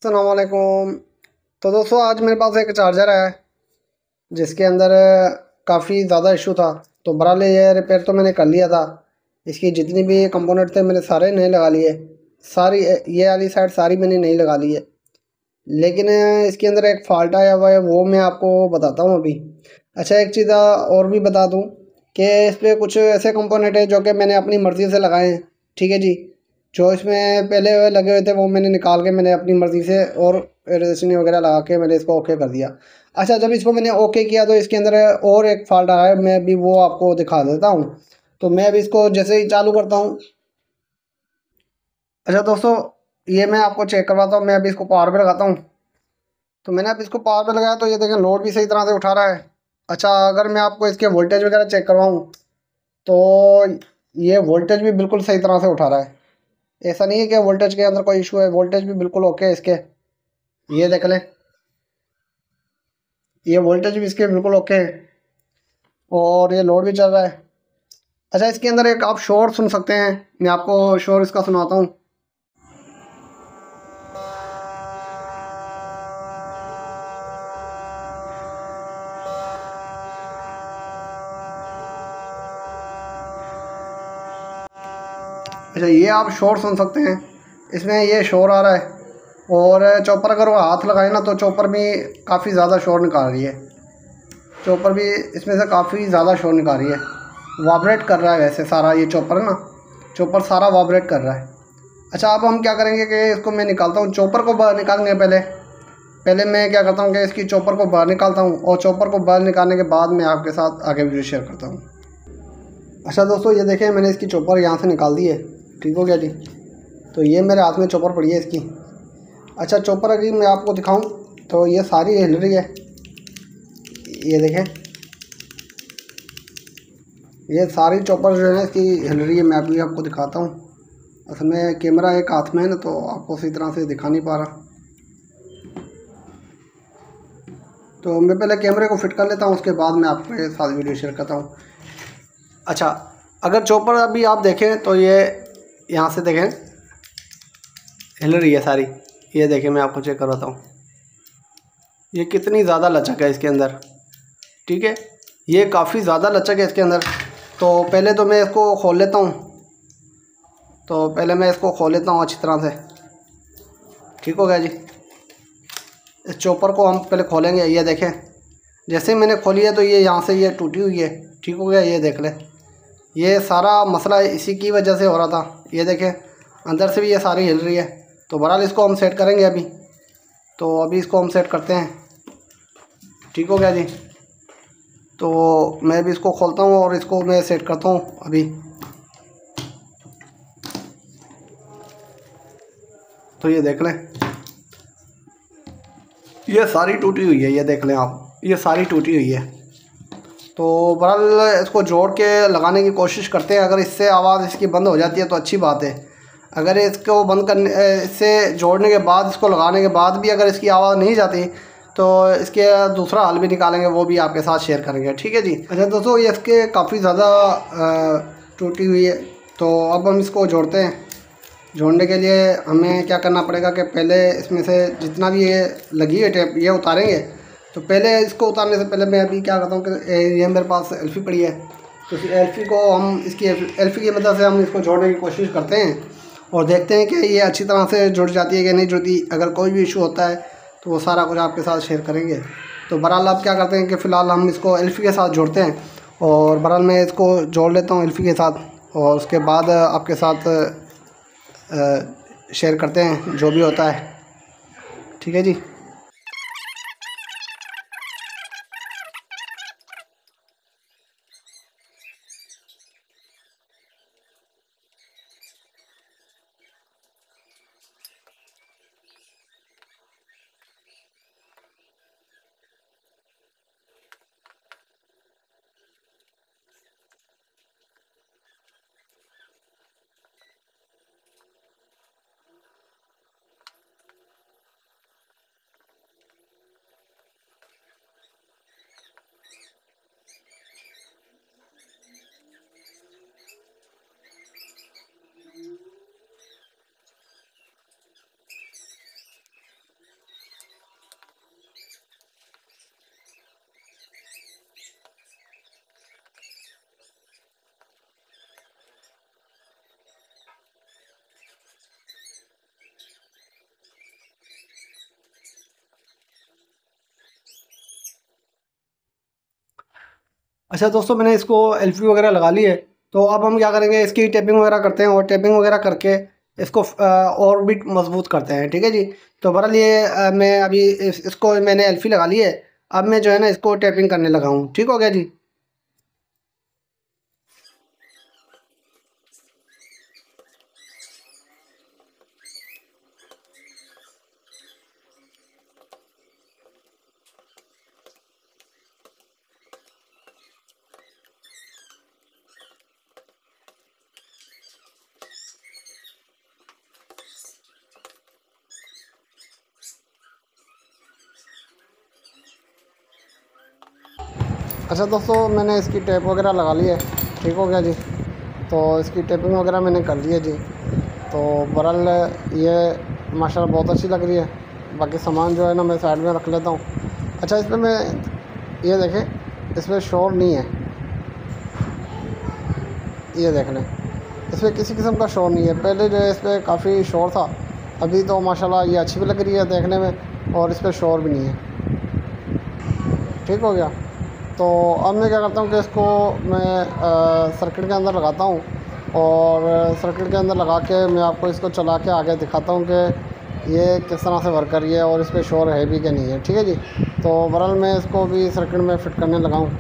अस्सलामुअलैकुम। तो दोस्तों आज मेरे पास एक चार्जर है जिसके अंदर काफ़ी ज़्यादा इशू था। तो बहरहाल ये रिपेयर तो मैंने कर लिया था। इसकी जितनी भी कंपोनेंट थे मैंने सारे नए लगा लिए। सारी ये वाली साइड सारी मैंने नई लगा ली है। लेकिन इसके अंदर एक फ़ाल्ट आया हुआ है, वो मैं आपको बताता हूँ अभी। अच्छा, एक चीज़ और भी बता दूँ कि इस पर कुछ ऐसे कंपोनेंट है जो कि मैंने अपनी मर्ज़ी से लगाए हैं। ठीक है जी। जो इसमें पहले लगे हुए थे वो मैंने निकाल के मैंने अपनी मर्ज़ी से और रेजिस्टेंस वगैरह लगा के मैंने इसको ओके कर दिया। अच्छा, जब इसको मैंने ओके किया तो इसके अंदर और एक फ़ाल्ट आ रहा है, मैं अभी वो आपको दिखा देता हूँ। तो मैं अभी इसको जैसे ही चालू करता हूँ। अच्छा दोस्तों, ये मैं आपको चेक करवाता हूँ। मैं अभी इसको पावर पे लगाता हूँ। तो मैंने अब इसको पावर पे लगाया तो ये देखें लोड भी सही तरह से उठा रहा है। अच्छा, अगर मैं आपको इसके वोल्टेज वगैरह चेक करवाऊँ तो ये वोल्टेज भी बिल्कुल सही तरह से उठा रहा है। ऐसा नहीं है कि वोल्टेज के अंदर कोई इशू है, वोल्टेज भी बिल्कुल ओके है इसके। ये देख लें, ये वोल्टेज भी इसके बिल्कुल ओके है और ये लोड भी चल रहा है। अच्छा, इसके अंदर एक आप शोर सुन सकते हैं, मैं आपको शोर इसका सुनाता हूँ। अच्छा, ये आप शोर सुन सकते हैं, इसमें ये शोर आ रहा है। और चॉपर अगर वो हाथ लगाए ना तो चॉपर भी काफ़ी ज़्यादा शोर निकाल रही है। चॉपर भी इसमें से काफ़ी ज़्यादा शोर निकाल रही है, वाइब्रेट कर रहा है। वैसे सारा ये चॉपर है ना, चॉपर सारा वाइब्रेट कर रहा है। अच्छा, अब हम क्या करेंगे कि इसको मैं निकालता हूँ, चॉपर को बाहर निकालेंगे। पहले पहले मैं क्या करता हूँ कि इसकी चॉपर को बाहर निकालता हूँ और चॉपर को बाहर निकालने के बाद मैं आपके साथ आगे वीडियो शेयर करता हूँ। अच्छा दोस्तों, ये देखें मैंने इसकी चॉपर यहाँ से निकाल दी है। ठीक हो गया जी। तो ये मेरे हाथ में चॉपर पड़ी है इसकी। अच्छा, चॉपर अगर मैं आपको दिखाऊं तो ये सारी हिल रही है। ये देखें, ये सारी चॉपर जो है ना इसकी हिल रही है। मैं अभी आपको दिखाता हूँ। असल में कैमरा एक हाथ में है ना तो आपको सही तरह से दिखा नहीं पा रहा। तो मैं पहले कैमरे को फिट कर लेता हूँ, उसके बाद मैं आपके साथ वीडियो शेयर करता हूँ। अच्छा, अगर चॉपर अभी आप देखें तो ये यहाँ से देखें हिल रही है सारी। ये देखें, मैं आपको चेक करवाता हूँ ये कितनी ज़्यादा लचक है इसके अंदर। ठीक है, ये काफ़ी ज़्यादा लचक है इसके अंदर। तो पहले तो मैं इसको खोल लेता हूँ। तो पहले मैं इसको खोल लेता हूँ अच्छी तरह से। ठीक हो गया जी। इस चॉपर को हम पहले खोलेंगे। ये देखें, जैसे ही मैंने खोली है तो ये यहाँ से ये टूटी हुई है। ठीक हो गया। ये देख लें, ये सारा मसला इसी की वजह से हो रहा था। ये देखें, अंदर से भी ये सारी हिल रही है। तो बहरहाल इसको हम सेट करेंगे अभी। तो अभी इसको हम सेट करते हैं। ठीक हो गया जी। तो मैं भी इसको खोलता हूँ और इसको मैं सेट करता हूँ अभी। तो ये देख लें, ये सारी टूटी हुई है। ये देख लें आप, ये सारी टूटी हुई है। तो बहरहाल इसको जोड़ के लगाने की कोशिश करते हैं। अगर इससे आवाज़ इसकी बंद हो जाती है तो अच्छी बात है। अगर इसको बंद करने इससे जोड़ने के बाद इसको लगाने के बाद भी अगर इसकी आवाज़ नहीं जाती तो इसके दूसरा हल भी निकालेंगे, वो भी आपके साथ शेयर करेंगे। ठीक है जी। अच्छा दोस्तों, ये इसके काफ़ी ज़्यादा टूटी हुई है। तो अब हम इसको जोड़ते हैं। जोड़ने के लिए हमें क्या करना पड़ेगा कि पहले इसमें से जितना भी ये लगी है टेप ये उतारेंगे। तो पहले इसको उतारने से पहले मैं अभी क्या करता हूँ कि ये मेरे पास एल्फ़ी पड़ी है। तो इस एल्फ़ी को हम इसकी एल्फ़ी की मदद से हम इसको जोड़ने की कोशिश करते हैं और देखते हैं कि ये अच्छी तरह से जुड़ जाती है कि नहीं जुड़ती। अगर कोई भी इशू होता है तो वो सारा कुछ आपके साथ शेयर करेंगे। तो बहरहाल आप क्या करते हैं कि फ़िलहाल हम इसको एल्फ़ी के साथ जोड़ते हैं और बहरहाल मैं इसको जोड़ लेता हूँ एल्फ़ी के साथ और उसके बाद आपके साथ शेयर करते हैं जो भी होता है। ठीक है जी। अच्छा दोस्तों, मैंने इसको एल्फी वगैरह लगा ली है। तो अब हम क्या करेंगे, इसकी टेपिंग वगैरह करते हैं और टेपिंग वगैरह करके इसको और भी मजबूत करते हैं। ठीक है जी। तो बहरहाल ये मैं अभी इसको मैंने एल्फी लगा ली है। अब मैं जो है ना इसको टेपिंग करने लगा हूँ। ठीक हो गया जी। अच्छा दोस्तों, मैंने इसकी टेप वगैरह लगा ली है। ठीक हो गया जी। तो इसकी टेपिंग वगैरह मैंने कर ली है जी। तो बहरहाल ये माशाल्लाह बहुत अच्छी लग रही है। बाकी सामान जो है ना मैं साइड में रख लेता हूँ। अच्छा, इसमें मैं ये देखें, इसमें शोर नहीं है। ये देख लें, इसमें किसी किस्म का शोर नहीं है। पहले जो है इस पर काफ़ी शोर था, अभी तो माशाल्लाह ये अच्छी भी लग रही है देखने में और इस पर शोर भी नहीं है। ठीक हो गया। तो अब मैं क्या करता हूँ कि इसको मैं सर्किट के अंदर लगाता हूँ और सर्किट के अंदर लगा के मैं आपको इसको चला के आगे दिखाता हूँ कि ये किस तरह से वर्क कर रही है और इस पर शोर है भी कि नहीं है। ठीक है जी। तो बहरहाल मैं इसको भी सर्किट में फ़िट करने लगा हूँ।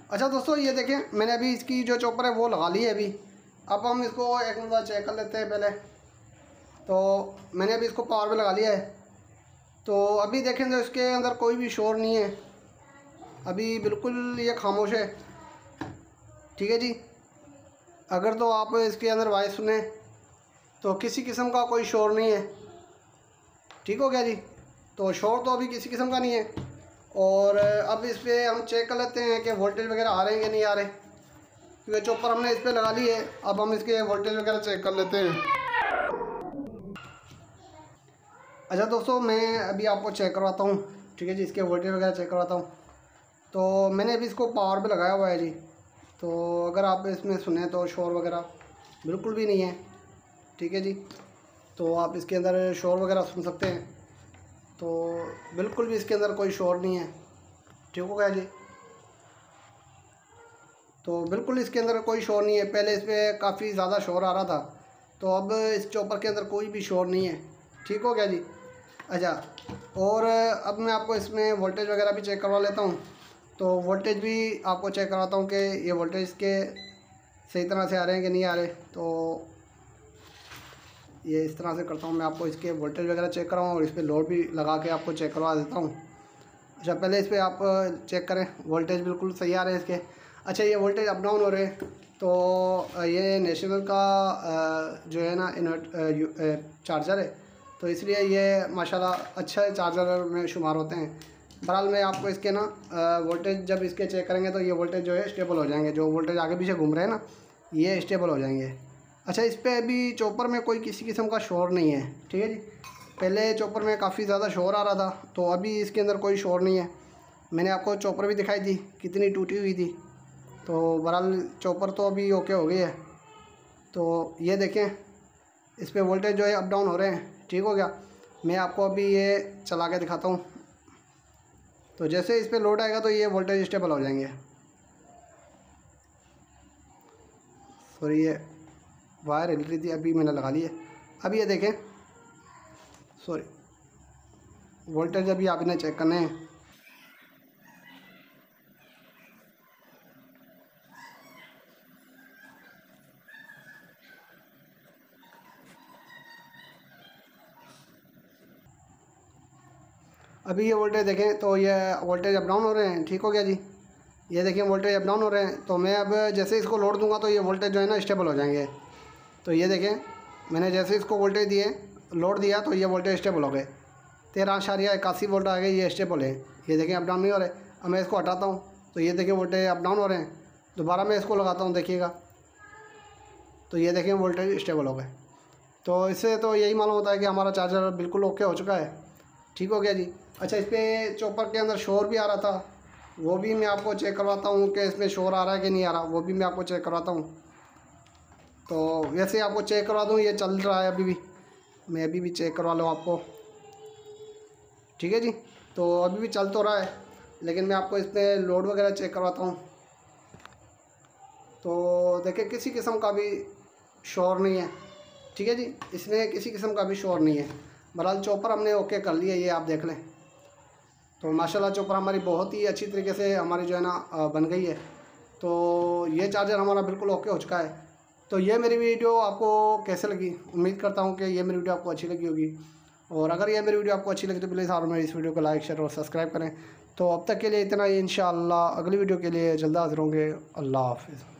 अच्छा दोस्तों, ये देखें, मैंने अभी इसकी जो चॉपर है वो लगा ली है अभी। अब हम इसको एक मरतबा चेक कर लेते हैं पहले। तो मैंने अभी इसको पावर पे लगा लिया है। तो अभी देखें तो इसके अंदर कोई भी शोर नहीं है, अभी बिल्कुल ये खामोश है। ठीक है जी। अगर तो आप इसके अंदर वॉइस सुने तो किसी किस्म का कोई शोर नहीं है। ठीक हो गया जी। तो शोर तो अभी किसी किस्म का नहीं है। और अब इस पर हम चेक कर लेते हैं कि वोल्टेज वगैरह आ रहे हैं कि नहीं आ रहे, क्योंकि चॉपर हमने इस पर लगा ली है। अब हम इसके वोल्टेज वगैरह चेक कर लेते हैं। अच्छा दोस्तों, मैं अभी आपको चेक करवाता हूँ। ठीक है जी, इसके वोल्टेज वगैरह चेक करवाता हूँ। तो मैंने अभी इसको पावर पे लगाया हुआ है जी। तो अगर आप इसमें सुने तो शोर वगैरह बिल्कुल भी नहीं है। ठीक है जी। तो आप इसके अंदर शोर वगैरह सुन सकते हैं। तो बिल्कुल भी इसके अंदर कोई शोर नहीं है। ठीक हो गया जी। तो बिल्कुल इसके अंदर कोई शोर नहीं है। पहले इस पर काफ़ी ज़्यादा शोर आ रहा था, तो अब इस चॉपर के अंदर कोई भी शोर नहीं है। ठीक हो गया जी। अच्छा, और अब मैं आपको इसमें वोल्टेज वगैरह भी चेक करवा लेता हूँ। तो वोल्टेज भी आपको चेक करवाता हूँ कि ये वोल्टेज के सही तरह से आ रहे हैं कि नहीं आ रहे। तो ये इस तरह से करता हूँ, मैं आपको इसके वोल्टेज वगैरह चेक कराऊँ और इस पर लोड भी लगा के आपको चेक करवा देता हूँ। अच्छा, पहले इस पर आप चेक करें, वोल्टेज बिल्कुल सही आ रहे हैं इसके। अच्छा, ये वोल्टेज अप डाउन हो रहे हैं। तो ये नेशनल का जो है ना चार्जर है, तो इसलिए ये माशाल्लाह अच्छा चार्जर में शुमार होते हैं। बहरहाल मैं आपको इसके ना वोल्टेज जब इसके चेक करेंगे तो ये वोल्टेज जो है स्टेबल हो जाएंगे। जो वोल्टेज आगे पीछे घूम रहे हैं ना, ये स्टेबल हो जाएंगे। अच्छा, इस पर अभी चॉपर में कोई किसी किस्म का शोर नहीं है। ठीक है जी। पहले चॉपर में काफ़ी ज़्यादा शोर आ रहा था, तो अभी इसके अंदर कोई शोर नहीं है। मैंने आपको चॉपर भी दिखाई थी कितनी टूटी हुई थी। तो बहरहाल चॉपर तो अभी ओके हो गई है। तो ये देखें, इस पर वोल्टेज जो है अप डाउन हो रहे हैं। ठीक हो गया। मैं आपको अभी ये चला के दिखाता हूँ। तो जैसे इस पर लोड आएगा तो ये वोल्टेज स्टेबल हो जाएंगे। सॉरी, ये वायर हिल रही थी, अभी मैंने लगा ली है। अभी ये देखें, सॉरी, वोल्टेज अभी आप इन्हें चेक करने हैं। अभी ये वोल्टेज देखें तो ये वोल्टेज अप डाउन हो रहे हैं। ठीक हो गया जी। ये देखें, वोल्टेज अप डाउन हो रहे हैं। तो मैं अब जैसे इसको लोड दूंगा तो ये वोल्टेज जो है ना स्टेबल हो जाएंगे। तो ये देखें, मैंने जैसे इसको वोल्टेज दिए, लोड दिया, तो ये वोल्टेज स्टेबल हो गए। 13.81 वोल्ट आ गए, ये स्टेबल है। ये देखें, अप डाउन नहीं हो रहे। अब मैं इसको हटाता हूँ तो ये देखें वोल्टेज अप डाउन हो रहे हैं। दोबारा मैं इसको लगाता हूँ, देखिएगा तो ये देखें वोल्टेज स्टेबल हो गए। तो इससे तो यही मालूम होता है कि हमारा चार्जर बिल्कुल ओके हो चुका है, ठीक हो गया जी। अच्छा, इस पर चॉपर के अंदर शोर भी आ रहा था, वो भी मैं आपको चेक करवाता हूँ कि इसमें शोर आ रहा है कि नहीं आ रहा, वो भी मैं आपको चेक करवाता हूँ। तो वैसे आपको चेक करवा दूँ, ये चल रहा है अभी भी, मैं अभी भी चेक करवा लूँ आपको, ठीक है जी। तो अभी भी चल तो रहा है, लेकिन मैं आपको इसमें लोड वगैरह चेक करवाता हूँ। तो देखिए किसी किस्म का भी शोर नहीं है, ठीक है जी, इसमें किसी किस्म का भी शोर नहीं है। बहरहाल चॉपर हमने ओके कर लिया, ये आप देख लें। तो माशाल्लाह चॉपर हमारी बहुत ही अच्छी तरीके से हमारी जो है ना बन गई है। तो ये चार्जर हमारा बिल्कुल ओके हो चुका है। तो ये मेरी वीडियो आपको कैसे लगी, उम्मीद करता हूँ कि ये मेरी वीडियो आपको अच्छी लगी होगी। और अगर ये मेरी वीडियो आपको अच्छी लगी तो प्लीज़ आप मेरी इस वीडियो को लाइक शेयर और सब्सक्राइब करें। तो अब तक के लिए इतना ही, इंशाअल्लाह अगली वीडियो के लिए जल्द हाज़िर होंगे। अल्लाह हाफ़िज़।